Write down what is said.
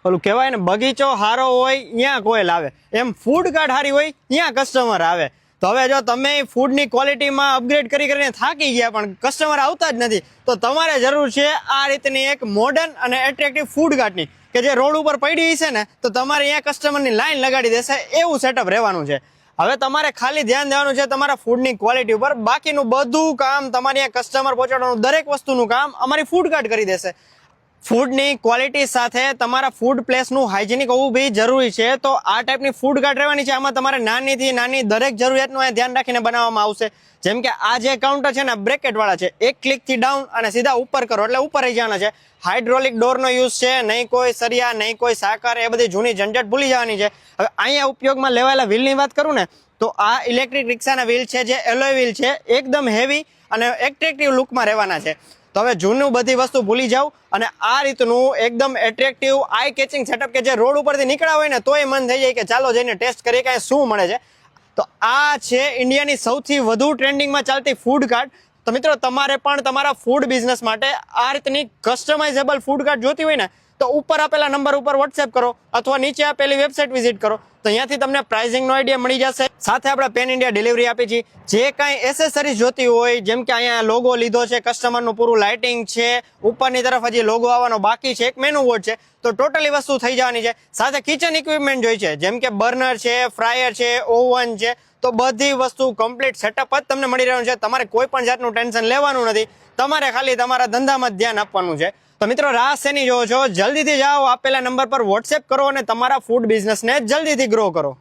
ઓલું કહેવાય ને, બગીચો હારો હોય ત્યાં કોઈ લાવે, એમ ફૂડ કાર્ટ હારી હોય ત્યાં કસ્ટમર આવે. તો હવે જો તમે ફૂડની ક્વોલિટીમાં અપગ્રેડ કરીને થાકી ગયા પણ કસ્ટમર આવતા જ નથી, તો તમારે જરૂર છે આ રીતની એક મોડર્ન અને એટ્રેક્ટિવ ફૂડ કાર્ટની, કે જે રોડ ઉપર પડી છે ને તો તમારે અહીંયા કસ્ટમરની લાઈન લગાડી દેશે એવું સેટઅપ રહેવાનું છે. હવે તમારે ખાલી ધ્યાન દેવાનું છે તમારા ફૂડની ક્વોલિટી ઉપર, બાકીનું બધું કામ તમારી અહીંયા કસ્ટમર પહોંચાડવાનું દરેક વસ્તુનું કામ અમારી ફૂડ કાર્ટ કરી દેશે. ફૂડની ક્વોલિટી સાથે તમારા ફૂડ પ્લેસનું હાઇજેનિક હોવું બી જરૂરી છે. તો આ ટાઈપની ફૂડ કાર્ટ રહેવાની છે. આમાં તમારે નાનીથી નાની દરેક જરૂરિયાતનું ધ્યાન રાખીને બનાવવામાં આવશે. જેમ કે આ જે કાઉન્ટર છે ને બ્રેકેટવાળા છે, એક ક્લિકથી ડાઉન અને સીધા ઉપર કરો એટલે ઉપર રહી જવાના છે. હાઇડ્રોલિક ડોરનો યુઝ છે, નહીં કોઈ સરિયા નહીં કોઈ સાકર, એ બધી જૂની ઝંઝટ ભૂલી જવાની છે. હવે અહીંયા ઉપયોગમાં લેવાયેલા વ્હીલની વાત કરું ને તો આ ઇલેક્ટ્રિક રિક્ષાના વ્હીલ છે જે એલોય વ્હીલ છે, એકદમ હેવી અને એટ્રેક્ટિવ લુકમાં રહેવાના છે. તો હવે જૂનું બધી વસ્તુ ભૂલી જાવ અને આ રીતનું એકદમ એટ્રેક્ટિવ આઈ કેચિંગ સેટઅપ કે જે રોડ ઉપરથી નીકળ્યા હોય ને તોય મન થઈ જાય કે ચાલો જઈને ટેસ્ટ કરીએ કે શું મળે છે. તો આ છે ઇન્ડિયાની સૌથી વધુ ટ્રેન્ડિંગમાં ચાલતી ફૂડ કાર્ટ. તો મિત્રો તમારે પણ તમારા ફૂડ બિઝનેસ માટે આ રીતની કસ્ટમાઇઝેબલ ફૂડ કાર્ટ જોતી હોય ને તો ઉપર આપેલા નંબર ઉપર વોટ્સએપ કરો અથવા નીચે આપેલી વેબસાઇટ વિઝિટ કરો, તો અહીંયાથી તમને પ્રાઇસિંગનો આઈડિયા મળી જશે. સાથે આપણે પેન ઇન્ડિયા ડિલિવરી આપી છીએ. જે કાંઈ એસેસરીઝ જોતી હોય, જેમ કે અહીંયા લોગો લીધો છે, કસ્ટમરનું પૂરું લાઇટિંગ છે, ઉપરની તરફ હજી લોગો આવવાનો બાકી છે, એક મેનુ બોર્ડ છે, તો ટોટલી વસ્તુ થઈ જવાની છે. સાથે કિચન ઇક્વિપમેન્ટ જોઈ છે, જેમ કે બર્નર છે, ફ્રાયર છે, ઓવન છે, તો બધી વસ્તુ કમ્પ્લીટ સેટઅપ જ તમને મળી રહ્યું છે. તમારે કોઈ પણ જાતનું ટેન્શન લેવાનું નથી, તમારે ખાલી તમારા ધંધામાં જ ધ્યાન આપવાનું છે. તો મિત્રો રાહ શેની જોવો છો, જલ્દીથી જાઓ, આપેલા નંબર પર વોટ્સએપ કરો અને તમારા ફૂડ બિઝનેસને જલ્દીથી ગ્રો કરો.